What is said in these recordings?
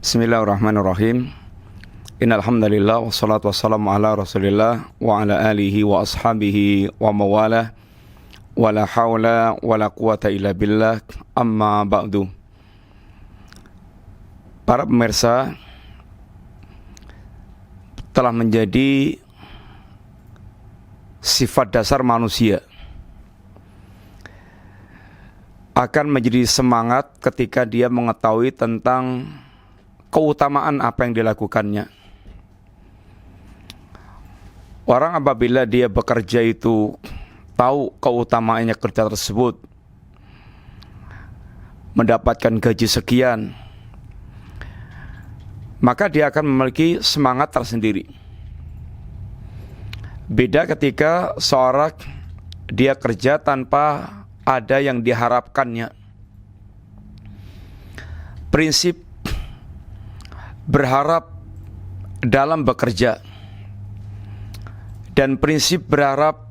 Bismillahirrahmanirrahim. Innal hamdalillah wassalatu wassalamu ala Rasulillah wa ala alihi wa ashabihi wa mawalah. Wala haula wala quwata illa billah. Amma ba'du. Para pemirsa, telah menjadi sifat dasar manusia akan menjadi semangat ketika dia mengetahui tentang keutamaan apa yang dilakukannya. Orang apabila dia bekerja itu tahu keutamaannya kerja tersebut, mendapatkan gaji sekian, maka dia akan memiliki semangat tersendiri. Beda ketika seorang dia kerja tanpa ada yang diharapkannya. Prinsip berharap dalam bekerja dan prinsip berharap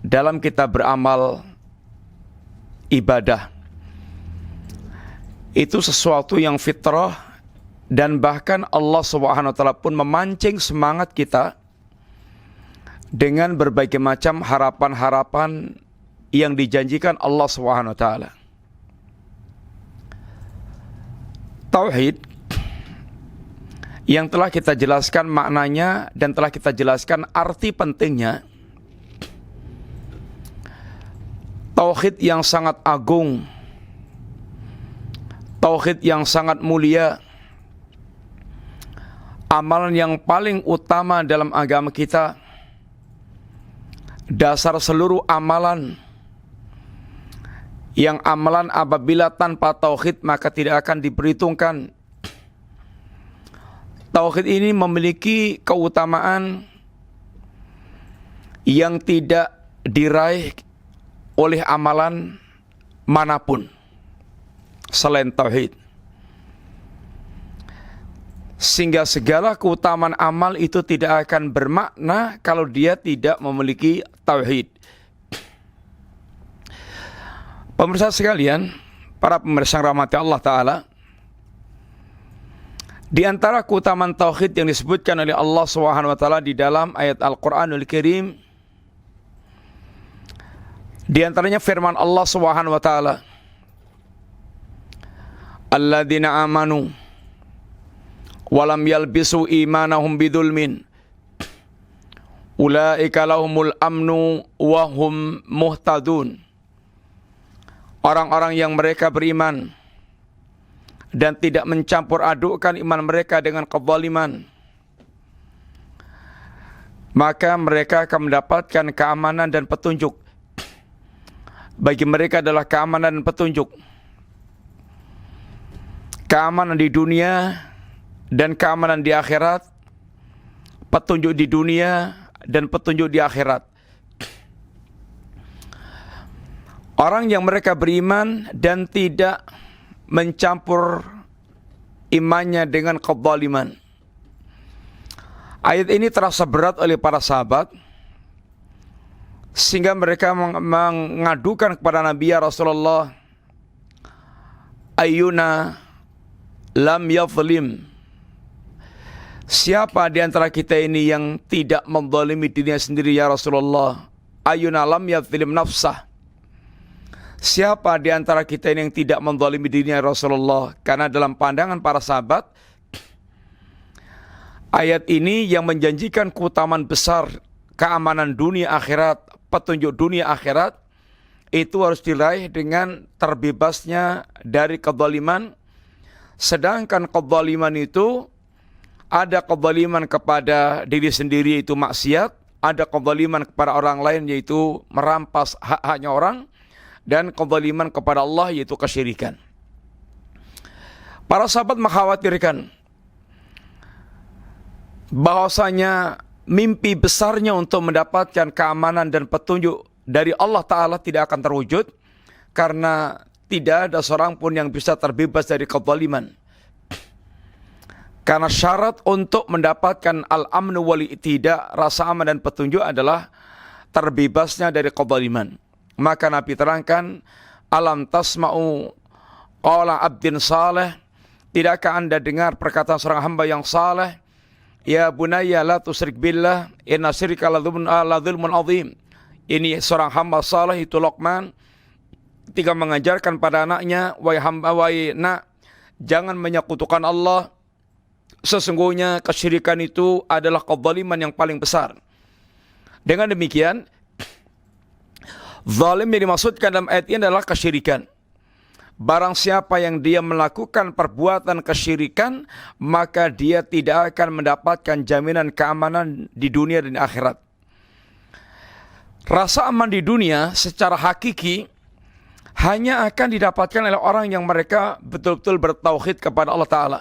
dalam kita beramal ibadah itu sesuatu yang fitrah, dan bahkan Allah Subhanahu wa taala pun memancing semangat kita dengan berbagai macam harapan-harapan yang dijanjikan Allah Subhanahu wa taala. Tauhid yang telah kita jelaskan maknanya dan telah kita jelaskan arti pentingnya. Tauhid yang sangat agung, tauhid yang sangat mulia, amalan yang paling utama dalam agama kita, dasar seluruh amalan, yang amalan apabila tanpa tauhid maka tidak akan diperhitungkan. Tauhid ini memiliki keutamaan yang tidak diraih oleh amalan manapun selain tauhid. Sehingga segala keutamaan amal itu tidak akan bermakna kalau dia tidak memiliki tauhid. Pemirsa sekalian, para pemirsa yang rahmati Allah Ta'ala, di antara keutamaan tauhid yang disebutkan oleh Allah Subhanahu wa taala di dalam ayat Al-Qur'anul Karim, di antaranya firman Allah Subhanahu wa taala, alladzina amanu wa lam yalbisu imanahum bidzulmin ulaika lahumul amnu wa hum muhtadun. Orang-orang yang mereka beriman dan tidak mencampur adukkan iman mereka dengan kezaliman, maka mereka akan mendapatkan keamanan dan petunjuk. Bagi mereka adalah keamanan dan petunjuk, keamanan di dunia dan keamanan di akhirat, petunjuk di dunia dan petunjuk di akhirat. Orang yang mereka beriman dan tidak mencampur imannya dengan kezaliman. Ayat ini terasa berat oleh para sahabat, sehingga mereka mengadukan kepada Nabi ya Rasulullah, ayyuna lam yadhlim, siapa di antara kita ini yang tidak menzalimi dirinya sendiri ya Rasulullah? Ayyuna lam yadhlim nafsah, siapa di antara kita ini yang tidak menzalimi dirinya Rasulullah? Karena dalam pandangan para sahabat, ayat ini yang menjanjikan keutamaan besar, keamanan dunia akhirat, petunjuk dunia akhirat, itu harus diraih dengan terbebasnya dari kezaliman. Sedangkan kezaliman itu ada kezaliman kepada diri sendiri yaitu maksiat, ada kezaliman kepada orang lain yaitu merampas hak-haknya orang, dan kezaliman kepada Allah yaitu kesyirikan. Para sahabat mengkhawatirkan bahwasanya mimpi besarnya untuk mendapatkan keamanan dan petunjuk dari Allah Ta'ala tidak akan terwujud, karena tidak ada seorang pun yang bisa terbebas dari kezaliman. Karena syarat untuk mendapatkan al-amnu wal i'tida, rasa aman dan petunjuk, adalah terbebasnya dari kezaliman. Maka Nabi terangkan, alam tasma'u qala abdin saleh tidakkah Anda dengar perkataan seorang hamba yang saleh, ya bunayya la tusyrik billah, inna syirka la dzulmun azim. Ini seorang hamba saleh, itu Luqman, ketika mengajarkan pada anaknya, wahai nak, jangan menyekutukan Allah. Sesungguhnya kesyirikan itu adalah kezaliman yang paling besar. Dengan demikian, zalim yang dimaksudkan dalam ayat ini adalah kesyirikan. Barang siapa yang dia melakukan perbuatan kesyirikan, maka dia tidak akan mendapatkan jaminan keamanan di dunia dan akhirat. Rasa aman di dunia secara hakiki hanya akan didapatkan oleh orang yang mereka betul-betul bertauhid kepada Allah Ta'ala.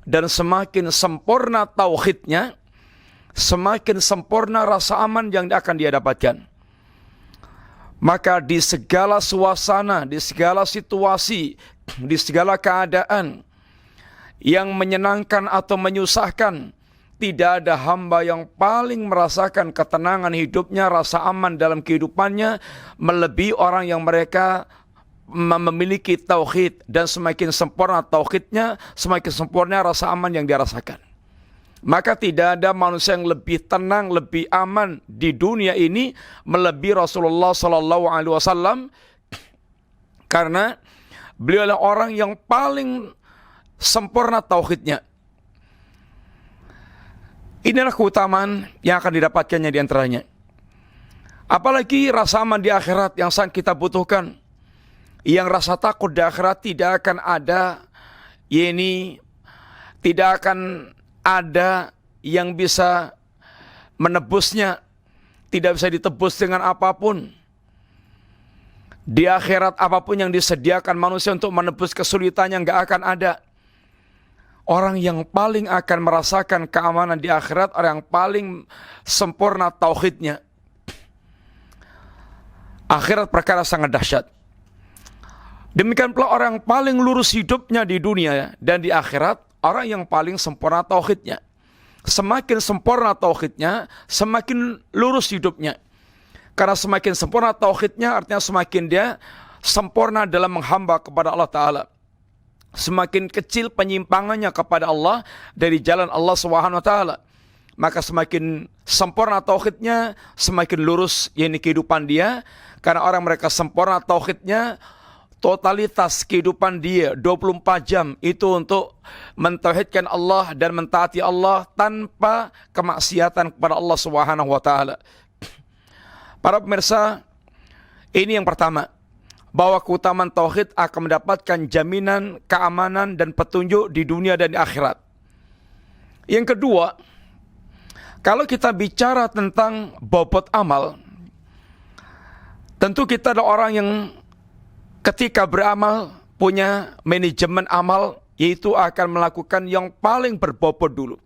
Dan semakin sempurna tauhidnya, semakin sempurna rasa aman yang akan dia dapatkan. Maka di segala suasana, di segala situasi, di segala keadaan yang menyenangkan atau menyusahkan, tidak ada hamba yang paling merasakan ketenangan hidupnya, rasa aman dalam kehidupannya, melebihi orang yang mereka memiliki tauhid. Dan semakin sempurna tauhidnya, semakin sempurna rasa aman yang dia rasakan. Maka tidak ada manusia yang lebih tenang, lebih aman di dunia ini melebihi Rasulullah SAW, karena beliau adalah orang yang paling sempurna tauhidnya. Inilah keutamaan yang akan didapatkannya di antaranya. Apalagi rasa aman di akhirat yang sangat kita butuhkan. Yang rasa takut di akhirat tidak akan ada, tidak akan ada yang bisa menebusnya, tidak bisa ditebus dengan apapun. Di akhirat apapun yang disediakan manusia untuk menebus kesulitannya nggak akan ada. Orang yang paling akan merasakan keamanan di akhirat, orang yang paling sempurna tauhidnya. Akhirat perkara sangat dahsyat. Demikian pula orang yang paling lurus hidupnya di dunia dan di akhirat, orang yang paling sempurna tauhidnya. Semakin sempurna tauhidnya, semakin lurus hidupnya. Karena semakin sempurna tauhidnya, artinya semakin dia sempurna dalam menghamba kepada Allah Ta'ala. Semakin kecil penyimpangannya kepada Allah dari jalan Allah SWT. Maka semakin sempurna tauhidnya, semakin lurus kehidupan dia. Karena orang mereka sempurna tauhidnya, totalitas kehidupan dia 24 jam itu untuk mentauhidkan Allah dan mentaati Allah tanpa kemaksiatan kepada Allah Subhanahu wa taala. Para pemirsa, ini yang pertama, bahwa keutamaan tauhid akan mendapatkan jaminan keamanan dan petunjuk di dunia dan di akhirat. Yang kedua, kalau kita bicara tentang bobot amal, tentu kita adalah orang yang ketika beramal punya manajemen amal, yaitu akan melakukan yang paling berbobot dulu.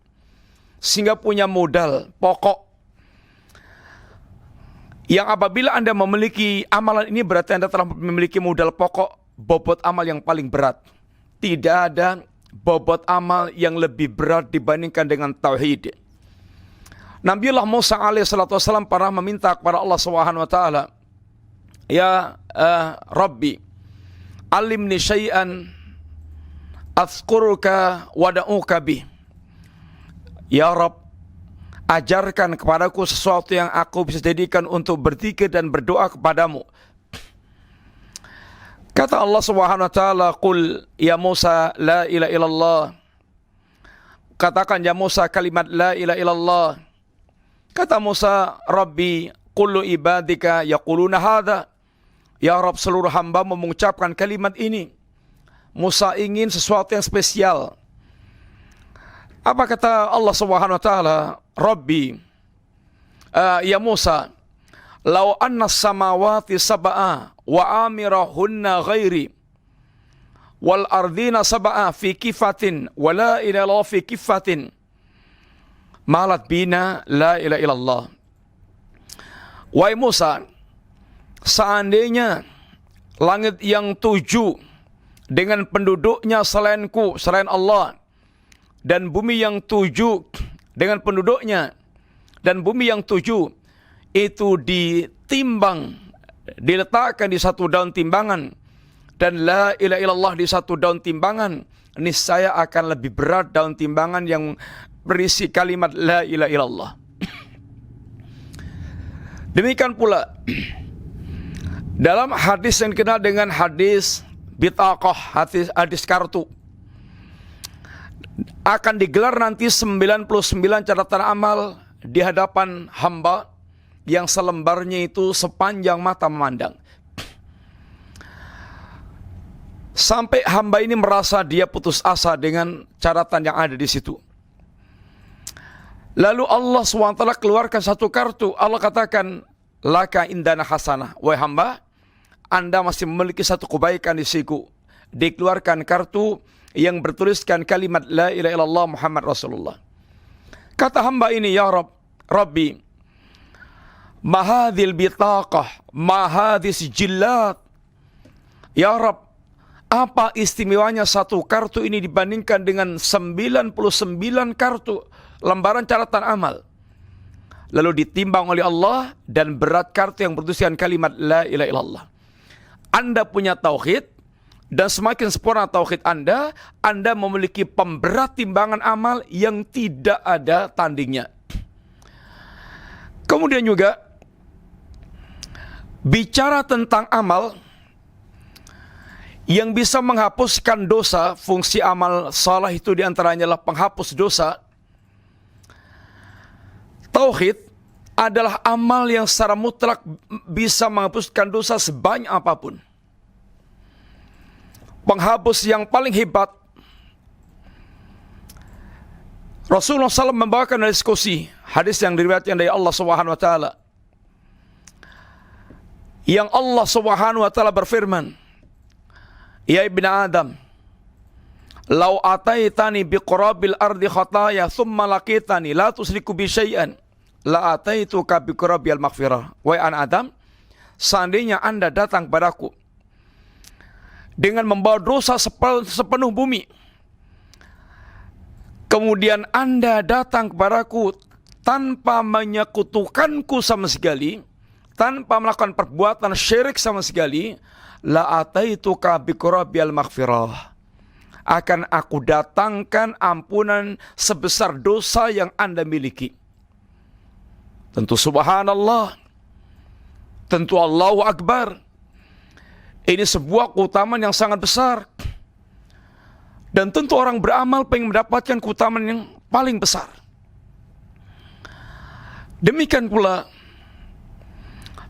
Sehingga punya modal pokok. Yang apabila Anda memiliki amalan ini berarti Anda telah memiliki modal pokok, bobot amal yang paling berat. Tidak ada bobot amal yang lebih berat dibandingkan dengan tauhid. Nabiullah Musa alaihissalam pernah meminta kepada Allah SWT, ya Rabbi, alimni syai'an azkuruka wada'uka bih. Ya Rabb, ajarkan kepadaku sesuatu yang aku bisa jadikan untuk berzikir dan berdoa kepadamu. Kata Allah Subhanahu wa taala, "Qul ya Musa la ilaha illallah." Katakan ya Musa kalimat la ilaha illallah. Kata Musa, "Rabbi, kullu ibadika yaquluna hadza." Ya Rabb, seluruh hamba mengucapkan kalimat ini. Musa ingin sesuatu yang spesial. Apa kata Allah Subhanahu wa taala? Rabbi, ya Musa, law anna samawati sab'a wa amirahunna ghairi wal ardina sab'a fi kifatin wa la ilaha illallah fi kifatin malat bina la ilaha illallah. Wahai Musa, seandainya langit yang 7 dengan penduduknya selainku, selain Allah, dan bumi yang 7 dengan penduduknya, dan bumi yang 7 itu ditimbang, diletakkan di satu daun timbangan, dan la ilaha illallah di satu daun timbangan, niscaya akan lebih berat daun timbangan yang berisi kalimat la ilaha illallah. Demikian pula dalam hadis yang dikenal dengan hadis bitaqah, hadis kartu, akan digelar nanti 99 catatan amal di hadapan hamba yang selembarnya itu sepanjang mata memandang. Sampai hamba ini merasa dia putus asa dengan catatan yang ada di situ. Lalu Allah SWT keluarkan satu kartu. Allah katakan, laka indana hasanah. Wahai hamba, Anda masih memiliki satu kebaikan di siku. Dikeluarkan kartu yang bertuliskan kalimat la ilaha illallah Muhammad Rasulullah. Kata hamba ini, ya Rabbi, mahadhil bitaqah, mahadhis jillat. Ya Rabb, apa istimewanya satu kartu ini dibandingkan dengan 99 kartu lembaran catatan amal? Lalu ditimbang oleh Allah dan berat kartu yang bertuliskan kalimat la ilaha illallah. Anda punya tauhid, dan semakin sempurna tauhid Anda memiliki pemberat timbangan amal yang tidak ada tandingnya. Kemudian juga bicara tentang amal yang bisa menghapuskan dosa. Fungsi amal salah itu diantaranya adalah penghapus dosa. Tauhid adalah amal yang secara mutlak bisa menghapuskan dosa sebanyak apapun. Penghapus yang paling hebat, Rasulullah SAW membawakan diskusi hadis yang diriwayatkan dari Allah SWT, yang Allah SWT berfirman, ya ibn Adam, lau ataitani biqurabil ardi khataya thumma laqitani la tusriku bi syai'an la ataituka biqurabil maghfirah. Wahai anak Adam, seandainya Anda datang padaku dengan membawa dosa sepenuh bumi, kemudian Anda datang kepadaku tanpa menyekutukanku sama sekali, tanpa melakukan perbuatan syirik sama sekali, la ataituka biqurabil maghfirah, akan aku datangkan ampunan sebesar dosa yang Anda miliki. Tentu subhanallah, tentu Allahu Akbar. Ini sebuah keutamaan yang sangat besar. Dan tentu orang beramal pengen mendapatkan keutamaan yang paling besar. Demikian pula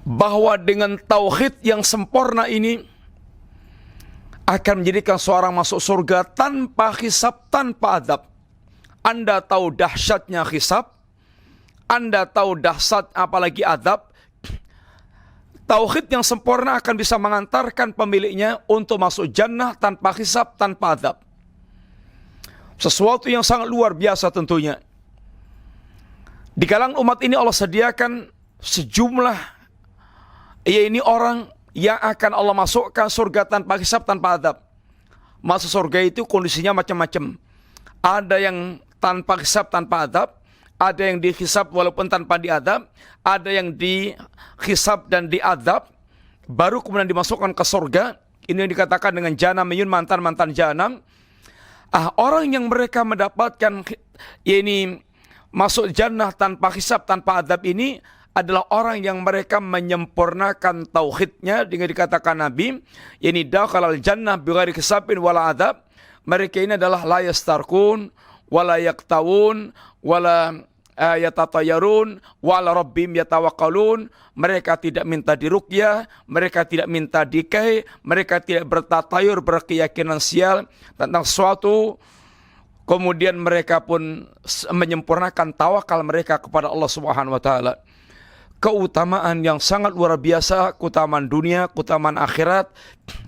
bahwa dengan tauhid yang sempurna ini akan menjadikan seorang masuk surga tanpa hisab, tanpa adab. Anda tahu dahsyatnya hisab, Anda tahu dahsyat apalagi adab. Tauhid yang sempurna akan bisa mengantarkan pemiliknya untuk masuk jannah tanpa hisab, tanpa adab. Sesuatu yang sangat luar biasa tentunya. Di kalangan umat ini Allah sediakan sejumlah, yaitu orang yang akan Allah masukkan surga tanpa hisab, tanpa adab. Masuk surga itu kondisinya macam-macam. Ada yang tanpa hisab, tanpa adab. Ada yang dihisab walaupun tanpa diadab, ada yang dihisab dan diadab, baru kemudian dimasukkan ke surga. Ini yang dikatakan dengan janamiyun, mantan-mantan janam. Orang yang mereka mendapatkan ini masuk jannah tanpa hisab, tanpa adab ini adalah orang yang mereka menyempurnakan tauhidnya, dengan dikatakan Nabi, ini dakhalal jannah bighairi hisabin wala adab. Mereka ini adalah la yastarkun wala yaktawun wala yatatayarun wala rabbim yatawakkalun. Mereka tidak minta diruqyah, mereka tidak minta dikai, mereka tidak bertatayur, berkeyakinan sial tentang sesuatu. Kemudian mereka pun menyempurnakan tawakal mereka kepada Allah Subhanahu wa taala. Keutamaan yang sangat luar biasa, keutamaan dunia, keutamaan akhirat,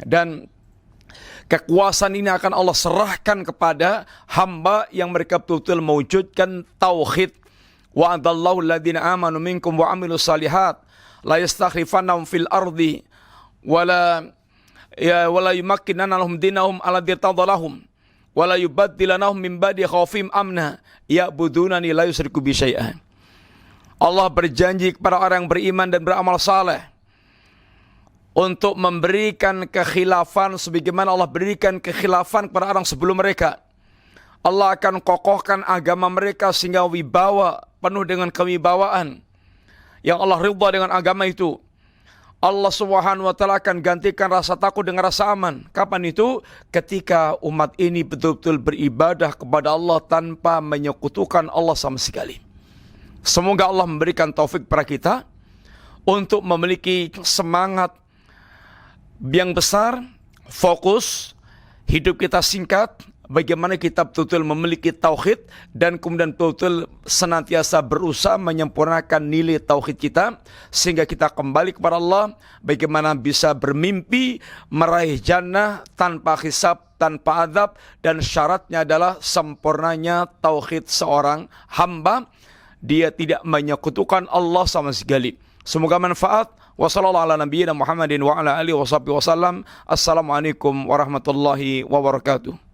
dan kekuasaan ini akan Allah serahkan kepada hamba yang mereka betul-betul mewujudkan tauhid. Wa adallahu alladhina amanu minkum wa amilus salihat la yastakhlifannahum fil ardi wala yumakkinanna lahum dinahum alladzi tadallahum wala yubaddilanahum min ba'di khawfihim amna ya'budunani la yusyriku bi syai'an. Allah berjanji kepada orang yang beriman dan beramal saleh untuk memberikan kekhilafan sebagaimana Allah berikan kekhilafan kepada orang sebelum mereka. Allah akan kokohkan agama mereka sehingga wibawa, penuh dengan kewibawaan. Yang Allah ridha dengan agama itu. Allah Subhanahu wa taala akan gantikan rasa takut dengan rasa aman. Kapan itu? Ketika umat ini betul-betul beribadah kepada Allah tanpa menyekutukan Allah sama sekali. Semoga Allah memberikan taufik kepada kita untuk memiliki semangat yang besar, fokus, hidup kita singkat, bagaimana kita betul-betul memiliki tauhid dan kemudian betul-betul senantiasa berusaha menyempurnakan nilai tauhid kita sehingga kita kembali kepada Allah, bagaimana bisa bermimpi meraih jannah tanpa hisab, tanpa azab, dan syaratnya adalah sempurnanya tauhid seorang hamba, dia tidak menyekutukan Allah sama sekali. Semoga manfaat. Wassalamualaikum warahmatullahi wabarakatuh.